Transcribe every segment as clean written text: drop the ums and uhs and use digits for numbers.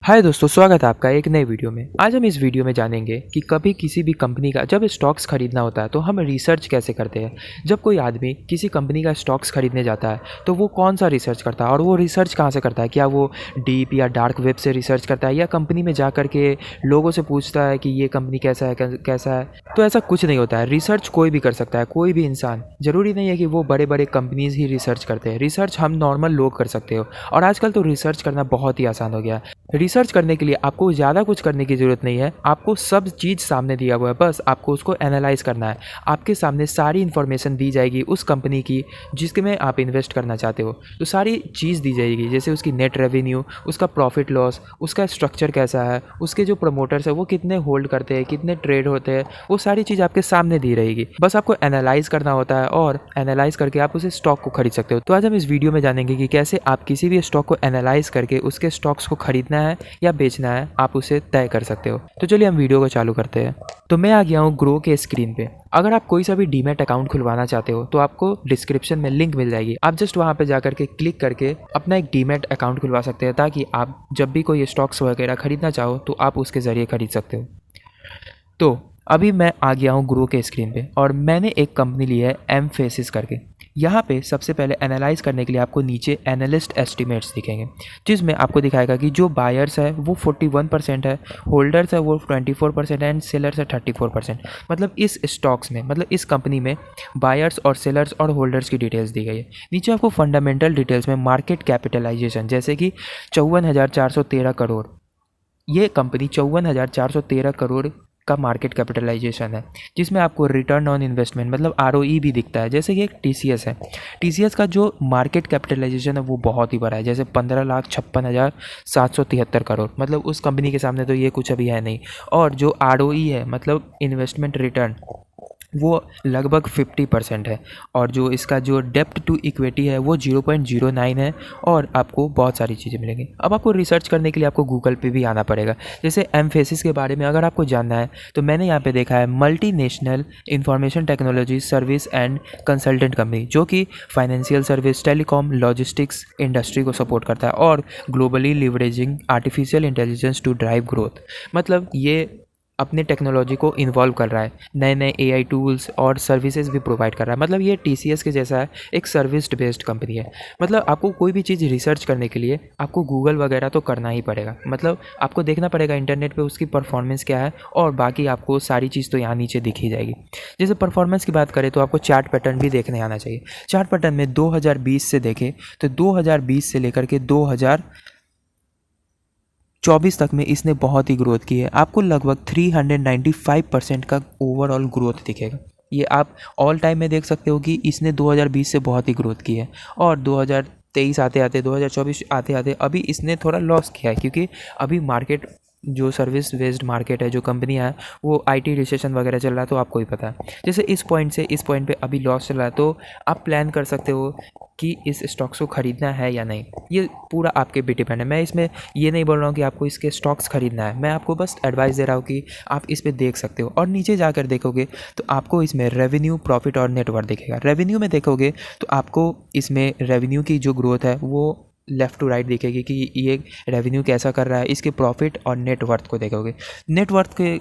हाय दोस्तों, स्वागत है आपका एक नए वीडियो में। आज हम इस वीडियो में जानेंगे कि कभी किसी भी कंपनी का जब स्टॉक्स खरीदना होता है तो हम रिसर्च कैसे करते हैं। जब कोई आदमी किसी कंपनी का स्टॉक्स खरीदने जाता है तो वो कौन सा रिसर्च करता है और वो रिसर्च कहाँ से करता है। क्या वो डीप या डार्क वेब से रिसर्च करता है या कंपनी में जा कर के लोगों से पूछता है कि ये कंपनी कैसा है कैसा है। तो ऐसा कुछ नहीं होता है। रिसर्च कोई भी कर सकता है, कोई भी इंसान। ज़रूरी नहीं है कि वो बड़े बड़े कंपनीज ही रिसर्च करते हैं। रिसर्च हम नॉर्मल लोग कर सकते हो और आजकल तो रिसर्च करना बहुत ही आसान हो गया है। रिसर्च करने के लिए आपको ज़्यादा कुछ करने की ज़रूरत नहीं है। आपको सब चीज़ सामने दिया हुआ है, बस आपको उसको एनालाइज करना है। आपके सामने सारी इन्फॉर्मेशन दी जाएगी उस कंपनी की जिसके में आप इन्वेस्ट करना चाहते हो। तो सारी चीज़ दी जाएगी, जैसे उसकी नेट रेवेन्यू, उसका प्रॉफिट लॉस, उसका स्ट्रक्चर कैसा है, उसके जो प्रमोटर्स है वो कितने होल्ड करते हैं, कितने ट्रेड होते हैं, वो सारी चीज़ आपके सामने दी रहेगी। बस आपको एनालाइज करना होता है और एनालाइज करके आप उसे स्टॉक को खरीद सकते हो। तो आज हम इस वीडियो में जानेंगे कि कैसे आप किसी भी स्टॉक को एनालाइज करके उसके स्टॉक्स को खरीदना है या बेचना है, आप उसे तय कर सकते हो। तो चलिए हम वीडियो को चालू करते हैं। तो मैं आ गया हूँ ग्रो के स्क्रीन पे। अगर आप कोई सा भी डीमैट अकाउंट खुलवाना चाहते हो तो आपको डिस्क्रिप्शन में लिंक मिल जाएगी। आप जस्ट वहाँ पे जाकर के क्लिक करके अपना एक डीमैट अकाउंट खुलवा सकते हैं, ताकि आप जब भी कोई स्टॉक्स वगैरह खरीदना चाहो तो आप उसके ज़रिए खरीद सकते हो। तो अभी मैं आ गया हूँ ग्रो के स्क्रीन पे और मैंने एक कंपनी ली है एमफेसिस करके। यहाँ पे सबसे पहले एनालाइज करने के लिए आपको नीचे एनालिस्ट एस्टिमेट्स दिखेंगे, जिसमें आपको दिखाएगा कि जो बायर्स है वो 41% है, होल्डर्स है वो 24% है एंड सेलर्स है 34%। मतलब इस स्टॉक्स में, मतलब इस कंपनी में बायर्स और सेलर्स और होल्डर्स की डिटेल्स दी गई है। नीचे आपको फंडामेंटल डिटेल्स में मार्केट कैपिटलाइजेशन, जैसे कि 54,413 करोड़, ये कंपनी 54,413 करोड़ का मार्केट कैपिटलाइजेशन है, जिसमें आपको रिटर्न ऑन इन्वेस्टमेंट मतलब आरओई भी दिखता है। जैसे कि एक टीसीएस है, टीसीएस का जो मार्केट कैपिटलाइजेशन है वो बहुत ही बड़ा है, जैसे 15,56,773 करोड़। मतलब उस कंपनी के सामने तो ये कुछ अभी है नहीं। और जो आरओई है मतलब इन्वेस्टमेंट रिटर्न, वो लगभग 50% है। और जो इसका जो डेप्ट टू इक्विटी है वो 0.09 है। और आपको बहुत सारी चीज़ें मिलेंगी। अब आपको रिसर्च करने के लिए आपको गूगल पे भी आना पड़ेगा। जैसे एमफेसिस के बारे में अगर आपको जानना है तो मैंने यहाँ पे देखा है multinational information technology service and consultant company, जो कि financial service, telecom, logistics industry को सपोर्ट करता है और globally leveraging artificial intelligence to drive growth. मतलब ये अपने टेक्नोलॉजी को इन्वॉल्व कर रहा है, नए नए एआई टूल्स और सर्विसेज भी प्रोवाइड कर रहा है। मतलब ये टीसीएस के जैसा है, एक सर्विस बेस्ड कंपनी है। मतलब आपको कोई भी चीज़ रिसर्च करने के लिए आपको गूगल वगैरह तो करना ही पड़ेगा। मतलब आपको देखना पड़ेगा इंटरनेट पे उसकी परफॉर्मेंस क्या है, और बाकी आपको सारी चीज़ तो यहाँ नीचे दिख ही जाएगी। जैसे परफॉर्मेंस की बात करें तो आपको चार्ट पैटर्न भी देखने आना चाहिए। चार्ट पैटर्न में 2020 से देखें तो 2020 से लेकर के 2024 तक में इसने बहुत ही ग्रोथ की है। आपको लगभग 395% का ओवरऑल ग्रोथ दिखेगा। ये आप ऑल टाइम में देख सकते हो कि इसने 2020 से बहुत ही ग्रोथ की है। और 2023 आते आते, 2024 आते आते अभी इसने थोड़ा लॉस किया है, क्योंकि अभी मार्केट जो सर्विस बेस्ड मार्केट है, जो कंपनियां हैं, वो आईटी रिसेशन वगैरह चल रहा है, तो आपको ही पता है। जैसे इस पॉइंट से इस पॉइंट पे अभी लॉस चल रहा है, तो आप प्लान कर सकते हो कि इस स्टॉक्स को खरीदना है या नहीं। ये पूरा आपके पे डिपेंड है। मैं इसमें ये नहीं बोल रहा हूँ कि आपको इसके स्टॉक्स खरीदना है, मैं आपको बस एडवाइस दे रहा हूँ कि आप इस पे देख सकते हो। और नीचे जाकर देखोगे तो आपको इसमें रेवेन्यू, प्रॉफिट और नेटवर्थ दिखेगा। रेवेन्यू में देखोगे तो आपको इसमें रेवेन्यू की जो ग्रोथ है वो लेफ़्ट टू राइट दिखेगी कि ये रेवेन्यू कैसा कर रहा है। इसके प्रॉफिट और नेटवर्थ को देखोगे। नेटवर्थ के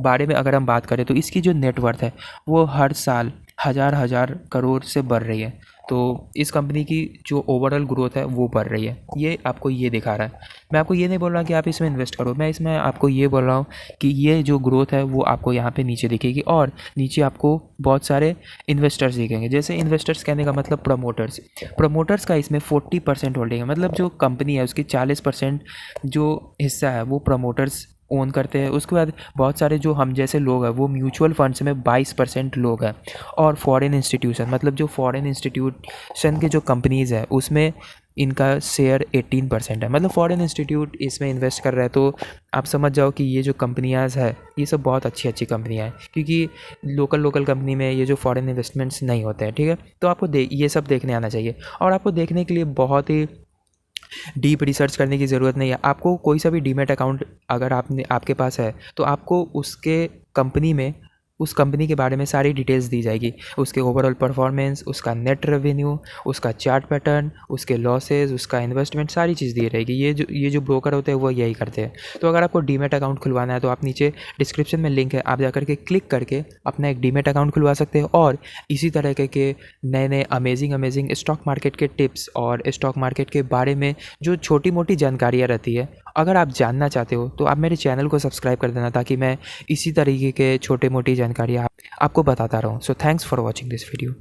बारे में अगर हम बात करें तो इसकी जो नेटवर्थ है वो हर साल हज़ार हज़ार करोड़ से बढ़ रही है। तो इस कंपनी की जो ओवरऑल ग्रोथ है वो बढ़ रही है, ये आपको ये दिखा रहा है। मैं आपको ये नहीं बोल रहा कि आप इसमें इन्वेस्ट करो, मैं इसमें आपको ये बोल रहा हूँ कि ये जो ग्रोथ है वो आपको यहाँ पे नीचे दिखेगी। और नीचे आपको बहुत सारे इन्वेस्टर्स दिखेंगे। जैसे इन्वेस्टर्स कहने का मतलब प्रमोटर्स। प्रमोटर्स का इसमें 40% होल्डिंग है। मतलब जो कंपनी है उसकी 40% जो हिस्सा है वो प्रमोटर्स ओन करते हैं। उसके बाद बहुत सारे जो हम जैसे लोग हैं वो म्यूचुअल फंड्स में 22% लोग हैं। और फॉरेन इंस्टीट्यूशन, मतलब जो फॉरेन इंस्टीट्यूशन के जो कंपनीज़ है उसमें इनका शेयर 18% है। मतलब फॉरेन इंस्टीट्यूट इसमें इन्वेस्ट कर रहा है। तो आप समझ जाओ कि ये जो कंपनियाँ है ये सब बहुत अच्छी अच्छी कंपनियाँ हैं, क्योंकि लोकल कंपनी में ये जो फॉरेन इन्वेस्टमेंट्स नहीं होते हैं। ठीक है, तो आपको ये सब देखने आना चाहिए। और आपको देखने के लिए बहुत ही डीप रिसर्च करने की ज़रूरत नहीं है। आपको कोई सा भी डीमैट अकाउंट अगर आपके पास है तो आपको उसके कंपनी में उस कंपनी के बारे में सारी डिटेल्स दी जाएगी, उसके ओवरऑल परफॉर्मेंस, उसका नेट रेवेन्यू, उसका चार्ट पैटर्न, उसके लॉसेज, उसका इन्वेस्टमेंट, सारी चीज़ दी रहेगी। ये जो ब्रोकर होते हैं वो यही करते हैं। तो अगर आपको डीमैट अकाउंट खुलवाना है तो आप नीचे डिस्क्रिप्शन में लिंक है, आप जाकर के क्लिक करके अपना एक डीमैट अकाउंट खुलवा सकते हैं और इसी तरह के नए नए अमेजिंग स्टॉक मार्केट के टिप्स और स्टॉक मार्केट के बारे में जो छोटी मोटी जानकारियाँ रहती है, अगर आप जानना चाहते हो तो आप मेरे चैनल को सब्सक्राइब कर देना, ताकि मैं इसी तरीके के छोटे मोटी जानकारियाँ आपको बताता रहूँ। So thanks for watching this video.